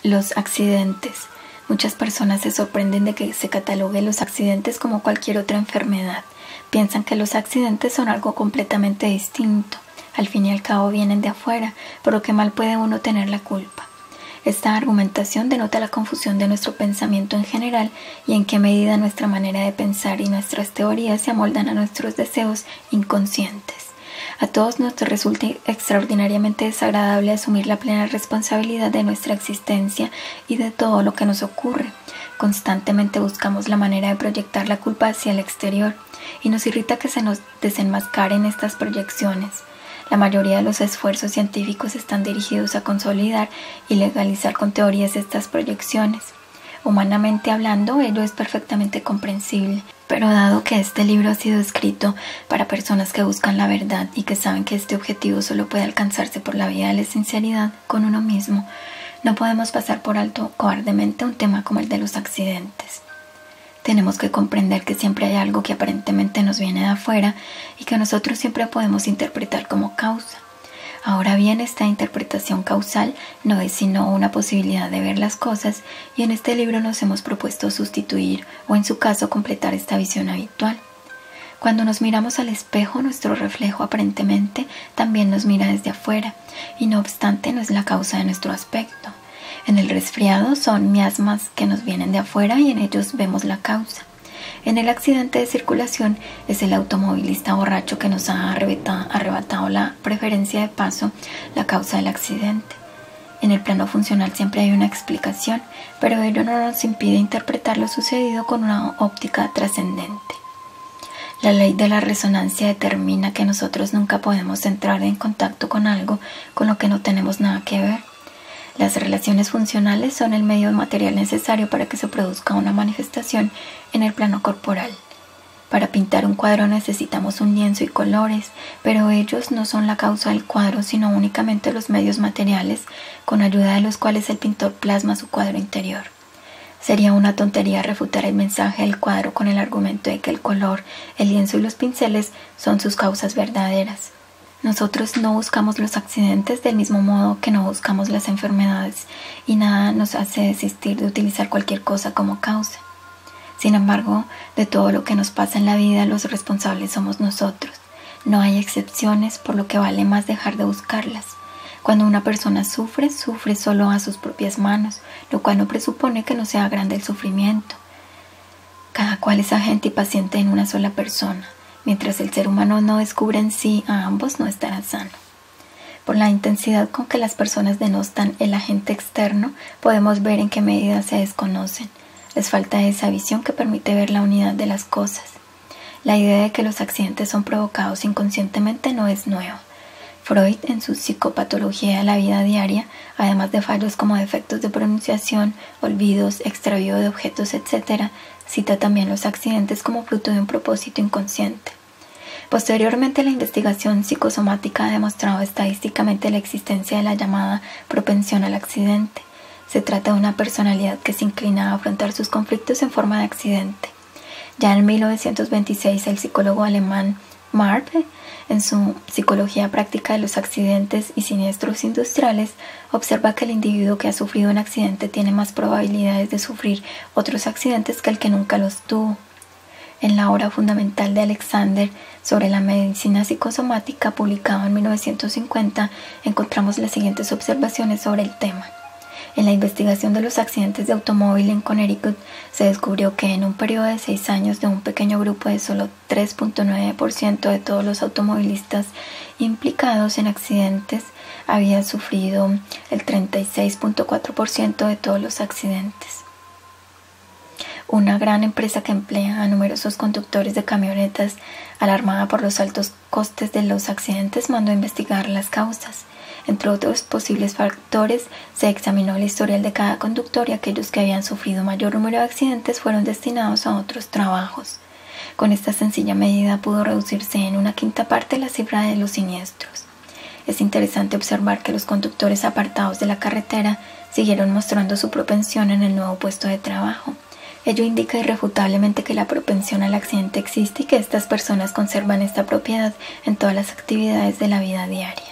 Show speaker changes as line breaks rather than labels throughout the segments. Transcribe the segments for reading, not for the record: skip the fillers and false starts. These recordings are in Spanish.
Los accidentes. Muchas personas se sorprenden de que se catalogue los accidentes como cualquier otra enfermedad. Piensan que los accidentes son algo completamente distinto. Al fin y al cabo vienen de afuera, por lo que mal puede uno tener la culpa. Esta argumentación denota la confusión de nuestro pensamiento en general y en qué medida nuestra manera de pensar y nuestras teorías se amoldan a nuestros deseos inconscientes. A todos nos resulta extraordinariamente desagradable asumir la plena responsabilidad de nuestra existencia y de todo lo que nos ocurre. Constantemente buscamos la manera de proyectar la culpa hacia el exterior y nos irrita que se nos desenmascaren estas proyecciones. La mayoría de los esfuerzos científicos están dirigidos a consolidar y legalizar con teorías estas proyecciones. Humanamente hablando, ello es perfectamente comprensible, pero dado que este libro ha sido escrito para personas que buscan la verdad y que saben que este objetivo solo puede alcanzarse por la vía de la sinceridad con uno mismo, no podemos pasar por alto cobardemente un tema como el de los accidentes. Tenemos que comprender que siempre hay algo que aparentemente nos viene de afuera y que nosotros siempre podemos interpretar como causa. Ahora bien, esta interpretación causal no es sino una posibilidad de ver las cosas y en este libro nos hemos propuesto sustituir o en su caso completar esta visión habitual. Cuando nos miramos al espejo, nuestro reflejo aparentemente también nos mira desde afuera y no obstante no es la causa de nuestro aspecto. En el resfriado son miasmas que nos vienen de afuera y en ellos vemos la causa. En el accidente de circulación es el automovilista borracho que nos ha arrebatado la preferencia de paso, la causa del accidente. En el plano funcional siempre hay una explicación, pero ello no nos impide interpretar lo sucedido con una óptica trascendente. La ley de la resonancia determina que nosotros nunca podemos entrar en contacto con algo con lo que no tenemos nada que ver. Las relaciones funcionales son el medio material necesario para que se produzca una manifestación en el plano corporal. Para pintar un cuadro necesitamos un lienzo y colores, pero ellos no son la causa del cuadro, sino únicamente los medios materiales con ayuda de los cuales el pintor plasma su cuadro interior. Sería una tontería refutar el mensaje del cuadro con el argumento de que el color, el lienzo y los pinceles son sus causas verdaderas. Nosotros no buscamos los accidentes del mismo modo que no buscamos las enfermedades y nada nos hace desistir de utilizar cualquier cosa como causa. Sin embargo, de todo lo que nos pasa en la vida, los responsables somos nosotros. No hay excepciones, por lo que vale más dejar de buscarlas. Cuando una persona sufre, sufre solo a sus propias manos, lo cual no presupone que no sea grande el sufrimiento. Cada cual es agente y paciente en una sola persona. Mientras el ser humano no descubre en sí a ambos, no estará sano. Por la intensidad con que las personas denostan el agente externo, podemos ver en qué medida se desconocen. Les falta esa visión que permite ver la unidad de las cosas. La idea de que los accidentes son provocados inconscientemente no es nueva. Freud, en su psicopatología de la vida diaria, además de fallos como defectos de pronunciación, olvidos, extravío de objetos, etc., cita también los accidentes como fruto de un propósito inconsciente. Posteriormente, la investigación psicosomática ha demostrado estadísticamente la existencia de la llamada propensión al accidente. Se trata de una personalidad que se inclina a afrontar sus conflictos en forma de accidente. Ya en 1926, el psicólogo alemán Marpe, en su Psicología práctica de los accidentes y siniestros industriales, observa que el individuo que ha sufrido un accidente tiene más probabilidades de sufrir otros accidentes que el que nunca los tuvo. En la obra fundamental de Alexander sobre la medicina psicosomática, publicada en 1950, encontramos las siguientes observaciones sobre el tema. En la investigación de los accidentes de automóvil en Connecticut se descubrió que en un periodo de 6 años de un pequeño grupo de solo 3.9% de todos los automovilistas implicados en accidentes había sufrido el 36.4% de todos los accidentes. Una gran empresa que emplea a numerosos conductores de camionetas, alarmada por los altos costes de los accidentes, mandó a investigar las causas. Entre otros posibles factores, se examinó el historial de cada conductor y aquellos que habían sufrido mayor número de accidentes fueron destinados a otros trabajos. Con esta sencilla medida pudo reducirse en 1/5 parte la cifra de los siniestros. Es interesante observar que los conductores apartados de la carretera siguieron mostrando su propensión en el nuevo puesto de trabajo. Ello indica irrefutablemente que la propensión al accidente existe y que estas personas conservan esta propiedad en todas las actividades de la vida diaria.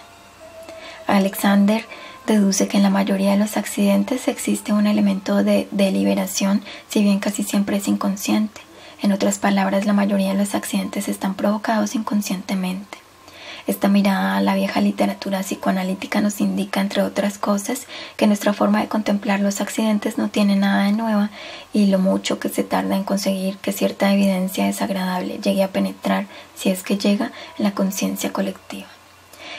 Alexander deduce que en la mayoría de los accidentes existe un elemento de deliberación, si bien casi siempre es inconsciente. En otras palabras, la mayoría de los accidentes están provocados inconscientemente. Esta mirada a la vieja literatura psicoanalítica nos indica, entre otras cosas, que nuestra forma de contemplar los accidentes no tiene nada de nueva y lo mucho que se tarda en conseguir que cierta evidencia desagradable llegue a penetrar, si es que llega, en la conciencia colectiva.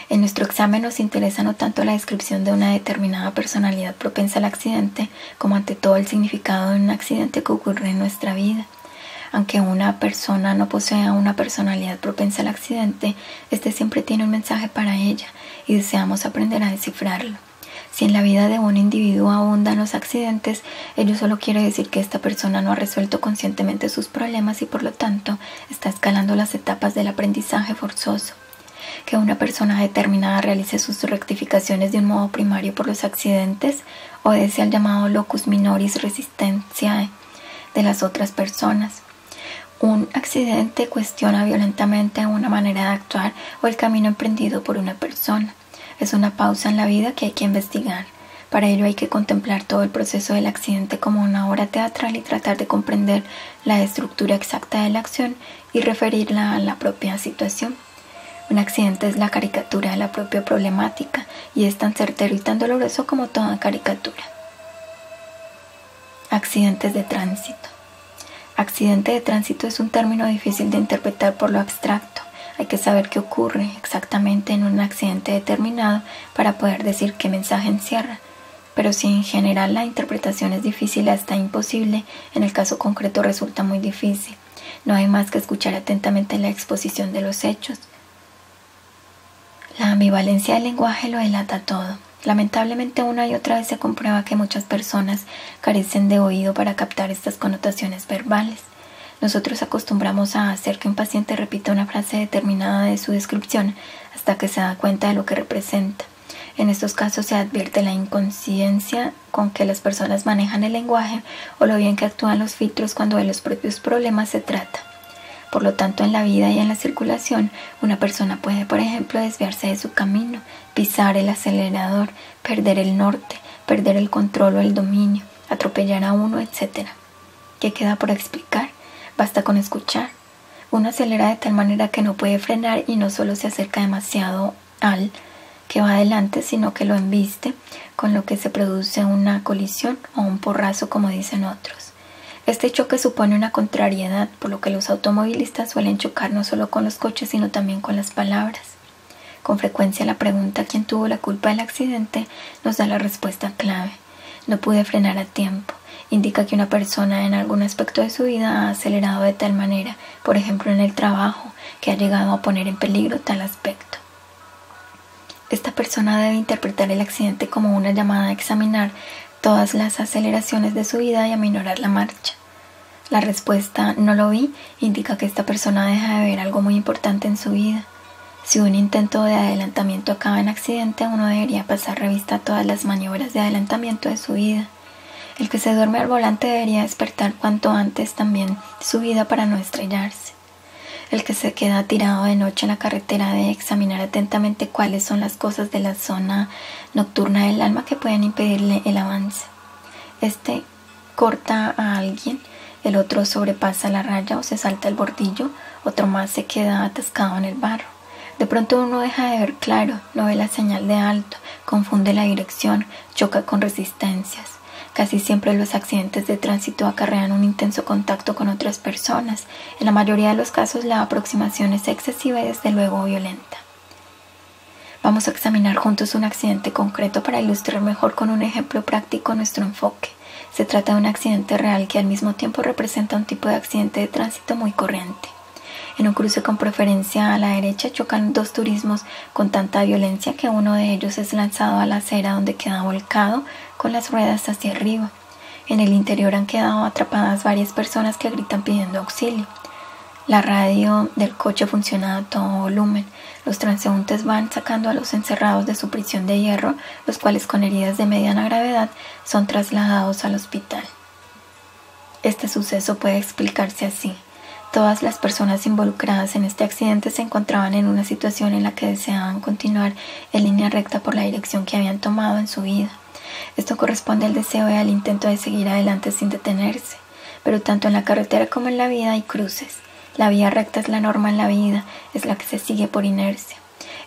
En nuestro examen nos interesa no tanto la descripción de una determinada personalidad propensa al accidente, como ante todo el significado de un accidente que ocurre en nuestra vida. Aunque una persona no posea una personalidad propensa al accidente, este siempre tiene un mensaje para ella y deseamos aprender a descifrarlo. Si en la vida de un individuo abundan los accidentes, ello solo quiere decir que esta persona no ha resuelto conscientemente sus problemas y por lo tanto está escalando las etapas del aprendizaje forzoso. Que una persona determinada realice sus rectificaciones de un modo primario por los accidentes obedece al llamado locus minoris resistenciae de las otras personas. Un accidente cuestiona violentamente una manera de actuar o el camino emprendido por una persona. Es una pausa en la vida que hay que investigar. Para ello hay que contemplar todo el proceso del accidente como una obra teatral y tratar de comprender la estructura exacta de la acción y referirla a la propia situación. Un accidente es la caricatura de la propia problemática y es tan certero y tan doloroso como toda caricatura. Accidentes de tránsito. Accidente de tránsito es un término difícil de interpretar por lo abstracto. Hay que saber qué ocurre exactamente en un accidente determinado para poder decir qué mensaje encierra. Pero si en general la interpretación es difícil hasta imposible, en el caso concreto resulta muy difícil. No hay más que escuchar atentamente la exposición de los hechos. La ambivalencia del lenguaje lo delata todo. Lamentablemente una y otra vez se comprueba que muchas personas carecen de oído para captar estas connotaciones verbales. Nosotros acostumbramos a hacer que un paciente repita una frase determinada de su descripción hasta que se da cuenta de lo que representa. En estos casos se advierte la inconsciencia con que las personas manejan el lenguaje o lo bien que actúan los filtros cuando de los propios problemas se trata. Por lo tanto, en la vida y en la circulación, una persona puede, por ejemplo, desviarse de su camino, pisar el acelerador, perder el norte, perder el control o el dominio, atropellar a uno, etc. ¿Qué queda por explicar? Basta con escuchar. Uno acelera de tal manera que no puede frenar y no solo se acerca demasiado al que va adelante, sino que lo embiste, con lo que se produce una colisión o un porrazo, como dicen otros. Este choque supone una contrariedad, por lo que los automovilistas suelen chocar no solo con los coches, sino también con las palabras. Con frecuencia la pregunta ¿quién tuvo la culpa del accidente? Nos da la respuesta clave. No pude frenar a tiempo. Indica que una persona en algún aspecto de su vida ha acelerado de tal manera, por ejemplo en el trabajo, que ha llegado a poner en peligro tal aspecto. Esta persona debe interpretar el accidente como una llamada a examinar todas las aceleraciones de su vida y a minorar la marcha. La respuesta «no lo vi» indica que esta persona deja de ver algo muy importante en su vida. Si un intento de adelantamiento acaba en accidente, uno debería pasar revista a todas las maniobras de adelantamiento de su vida. El que se duerme al volante debería despertar cuanto antes también su vida para no estrellarse. El que se queda tirado de noche en la carretera debe examinar atentamente cuáles son las cosas de la zona nocturna del alma que pueden impedirle el avance. Este corta a alguien, el otro sobrepasa la raya o se salta el bordillo, otro más se queda atascado en el barro. De pronto uno deja de ver claro, no ve la señal de alto, confunde la dirección, choca con resistencias. Casi siempre los accidentes de tránsito acarrean un intenso contacto con otras personas. En la mayoría de los casos la aproximación es excesiva y desde luego violenta. Vamos a examinar juntos un accidente concreto para ilustrar mejor con un ejemplo práctico nuestro enfoque. Se trata de un accidente real que al mismo tiempo representa un tipo de accidente de tránsito muy corriente. En un cruce con preferencia a la derecha chocan dos turismos con tanta violencia que uno de ellos es lanzado a la acera donde queda volcado con las ruedas hacia arriba. En el interior han quedado atrapadas varias personas que gritan pidiendo auxilio. La radio del coche funciona a todo volumen. Los transeúntes van sacando a los encerrados de su prisión de hierro, los cuales con heridas de mediana gravedad son trasladados al hospital. Este suceso puede explicarse así. Todas las personas involucradas en este accidente se encontraban en una situación en la que deseaban continuar en línea recta por la dirección que habían tomado en su vida. Esto corresponde al deseo y al intento de seguir adelante sin detenerse. Pero tanto en la carretera como en la vida hay cruces. La vía recta es la norma en la vida, es la que se sigue por inercia.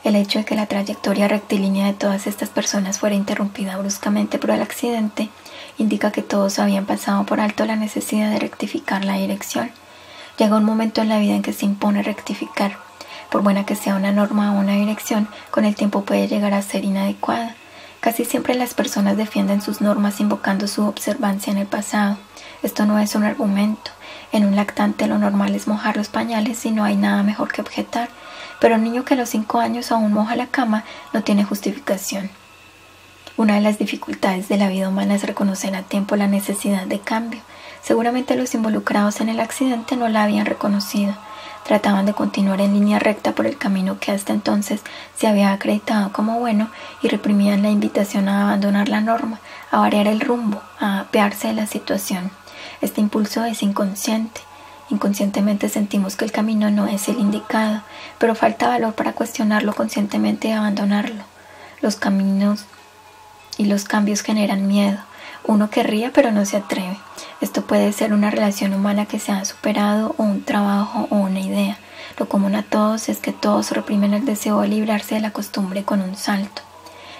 El hecho de que la trayectoria rectilínea de todas estas personas fuera interrumpida bruscamente por el accidente indica que todos habían pasado por alto la necesidad de rectificar la dirección. Llega un momento en la vida en que se impone rectificar. Por buena que sea una norma o una dirección, con el tiempo puede llegar a ser inadecuada. Casi siempre las personas defienden sus normas invocando su observancia en el pasado. Esto no es un argumento. En un lactante lo normal es mojar los pañales y no hay nada mejor que objetar. Pero un niño que a los 5 años aún moja la cama no tiene justificación. Una de las dificultades de la vida humana es reconocer a tiempo la necesidad de cambio. Seguramente los involucrados en el accidente no la habían reconocido. Trataban de continuar en línea recta por el camino que hasta entonces se había acreditado como bueno y reprimían la invitación a abandonar la norma, a variar el rumbo, a apearse de la situación. Este impulso es inconsciente. Inconscientemente sentimos que el camino no es el indicado, pero falta valor para cuestionarlo conscientemente y abandonarlo. Los caminos y los cambios generan miedo. Uno querría pero no se atreve. Esto puede ser una relación humana que se ha superado o un trabajo o una idea. Lo común a todos es que todos reprimen el deseo de librarse de la costumbre con un salto.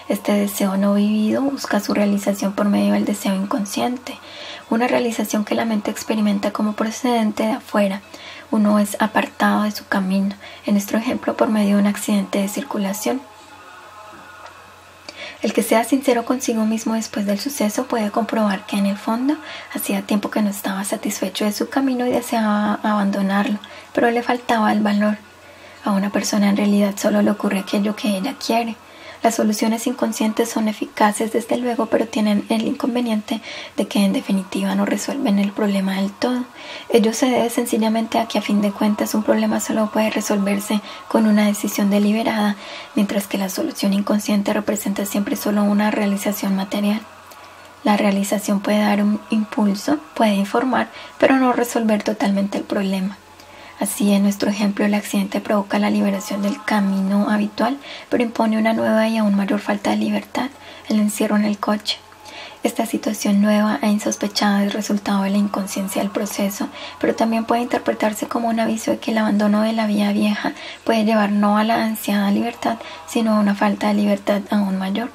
Este deseo no vivido busca su realización por medio del deseo inconsciente, una realización que la mente experimenta como procedente de afuera. Uno es apartado de su camino, en nuestro ejemplo por medio de un accidente de circulación. El que sea sincero consigo mismo después del suceso puede comprobar que en el fondo hacía tiempo que no estaba satisfecho de su camino y deseaba abandonarlo, pero le faltaba el valor. A una persona en realidad solo le ocurre aquello que ella quiere. Las soluciones inconscientes son eficaces desde luego, pero tienen el inconveniente de que en definitiva no resuelven el problema del todo. Ello se debe sencillamente a que a fin de cuentas un problema solo puede resolverse con una decisión deliberada, mientras que la solución inconsciente representa siempre solo una realización material. La realización puede dar un impulso, puede informar, pero no resolver totalmente el problema. Así, en nuestro ejemplo, el accidente provoca la liberación del camino habitual, pero impone una nueva y aún mayor falta de libertad, el encierro en el coche. Esta situación nueva e insospechada es resultado de la inconsciencia del proceso, pero también puede interpretarse como un aviso de que el abandono de la vía vieja puede llevar no a la ansiada libertad, sino a una falta de libertad aún mayor.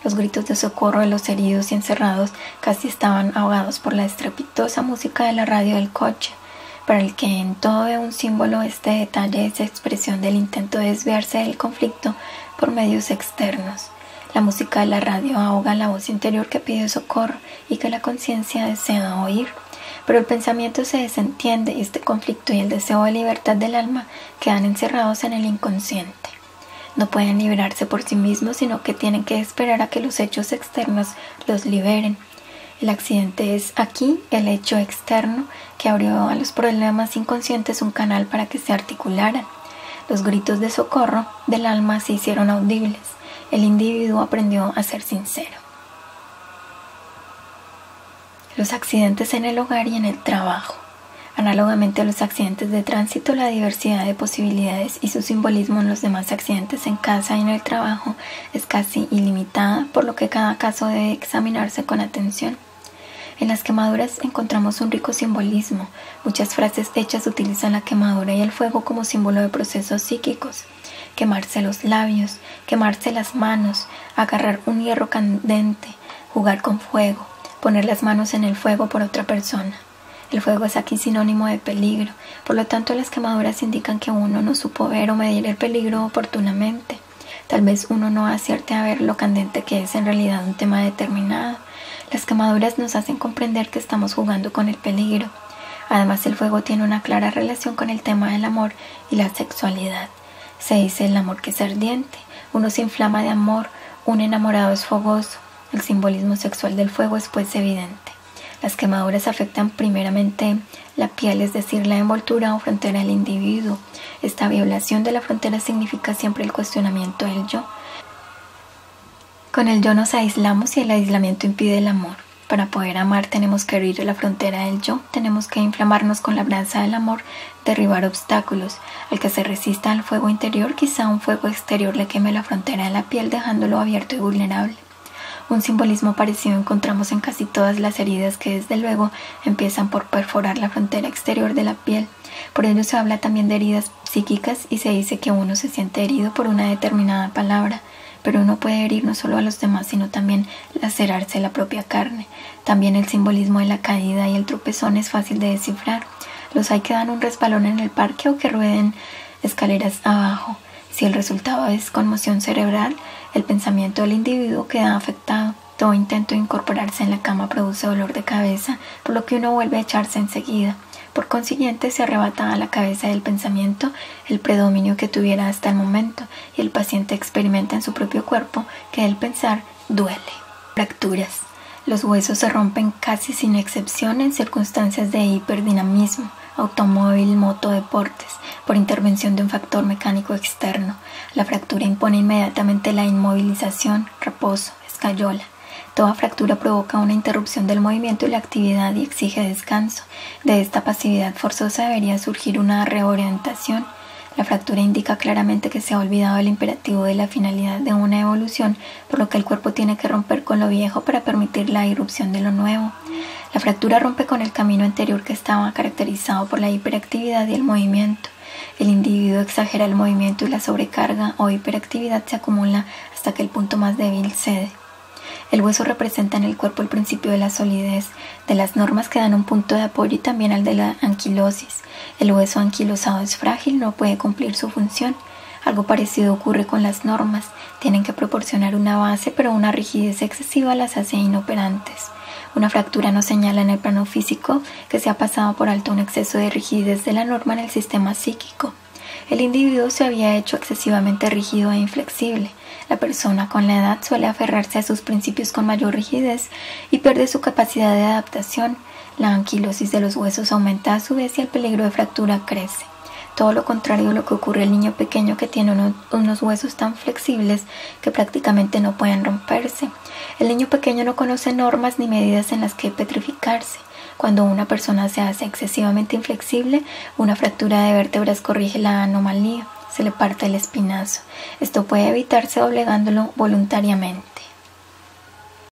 Los gritos de socorro de los heridos y encerrados casi estaban ahogados por la estrepitosa música de la radio del coche. Para el que en todo ve un símbolo, este detalle es expresión del intento de desviarse del conflicto por medios externos. La música de la radio ahoga la voz interior que pide socorro y que la conciencia desea oír. Pero el pensamiento se desentiende y este conflicto y el deseo de libertad del alma quedan encerrados en el inconsciente. No pueden liberarse por sí mismos, sino que tienen que esperar a que los hechos externos los liberen. El accidente es aquí el hecho externo que abrió a los problemas inconscientes un canal para que se articularan. Los gritos de socorro del alma se hicieron audibles. El individuo aprendió a ser sincero. Los accidentes en el hogar y en el trabajo. Análogamente a los accidentes de tránsito, la diversidad de posibilidades y su simbolismo en los demás accidentes en casa y en el trabajo es casi ilimitada, por lo que cada caso debe examinarse con atención. En las quemaduras encontramos un rico simbolismo. Muchas frases hechas utilizan la quemadura y el fuego como símbolo de procesos psíquicos. Quemarse los labios, quemarse las manos, agarrar un hierro candente, jugar con fuego, poner las manos en el fuego por otra persona. El fuego es aquí sinónimo de peligro, por lo tanto las quemaduras indican que uno no supo ver o medir el peligro oportunamente. Tal vez uno no acierte a ver lo candente que es en realidad un tema determinado. Las quemaduras nos hacen comprender que estamos jugando con el peligro. Además, el fuego tiene una clara relación con el tema del amor y la sexualidad. Se dice el amor que es ardiente. Uno se inflama de amor, un enamorado es fogoso. El simbolismo sexual del fuego es pues evidente. Las quemaduras afectan primeramente la piel, es decir, la envoltura o frontera del individuo. Esta violación de la frontera significa siempre el cuestionamiento del yo. Con el yo nos aislamos y el aislamiento impide el amor. Para poder amar tenemos que abrir la frontera del yo, tenemos que inflamarnos con la brasa del amor, derribar obstáculos. Al que se resista al fuego interior, quizá un fuego exterior le queme la frontera de la piel dejándolo abierto y vulnerable. Un simbolismo parecido encontramos en casi todas las heridas que desde luego empiezan por perforar la frontera exterior de la piel. Por ello se habla también de heridas psíquicas y se dice que uno se siente herido por una determinada palabra. Pero uno puede herir no solo a los demás, sino también lacerarse la propia carne. También el simbolismo de la caída y el tropezón es fácil de descifrar. Los hay que dan un resbalón en el parque o que rueden escaleras abajo. Si el resultado es conmoción cerebral, el pensamiento del individuo queda afectado. Todo intento de incorporarse en la cama produce dolor de cabeza, por lo que uno vuelve a echarse enseguida. Por consiguiente, se arrebata a la cabeza del pensamiento el predominio que tuviera hasta el momento, y el paciente experimenta en su propio cuerpo que el pensar duele. Fracturas. Los huesos se rompen casi sin excepción en circunstancias de hiperdinamismo, automóvil, moto, deportes, por intervención de un factor mecánico externo. La fractura impone inmediatamente la inmovilización, reposo, escayola. Toda fractura provoca una interrupción del movimiento y la actividad y exige descanso. De esta pasividad forzosa debería surgir una reorientación. La fractura indica claramente que se ha olvidado el imperativo de la finalidad de una evolución, por lo que el cuerpo tiene que romper con lo viejo para permitir la irrupción de lo nuevo. La fractura rompe con el camino anterior que estaba caracterizado por la hiperactividad y el movimiento. El individuo exagera el movimiento y la sobrecarga o hiperactividad se acumula hasta que el punto más débil cede. El hueso representa en el cuerpo el principio de la solidez, de las normas que dan un punto de apoyo y también al de la anquilosis. El hueso anquilosado es frágil, no puede cumplir su función. Algo parecido ocurre con las normas. Tienen que proporcionar una base, pero una rigidez excesiva las hace inoperantes. Una fractura nos señala en el plano físico que se ha pasado por alto un exceso de rigidez de la norma en el sistema psíquico. El individuo se había hecho excesivamente rígido e inflexible. La persona con la edad suele aferrarse a sus principios con mayor rigidez y pierde su capacidad de adaptación. La anquilosis de los huesos aumenta a su vez y el peligro de fractura crece. Todo lo contrario a lo que ocurre al niño pequeño, que tiene unos huesos tan flexibles que prácticamente no pueden romperse. El niño pequeño no conoce normas ni medidas en las que petrificarse. Cuando una persona se hace excesivamente inflexible, una fractura de vértebras corrige la anomalía. Se le parte el espinazo. Esto puede evitarse doblegándolo voluntariamente.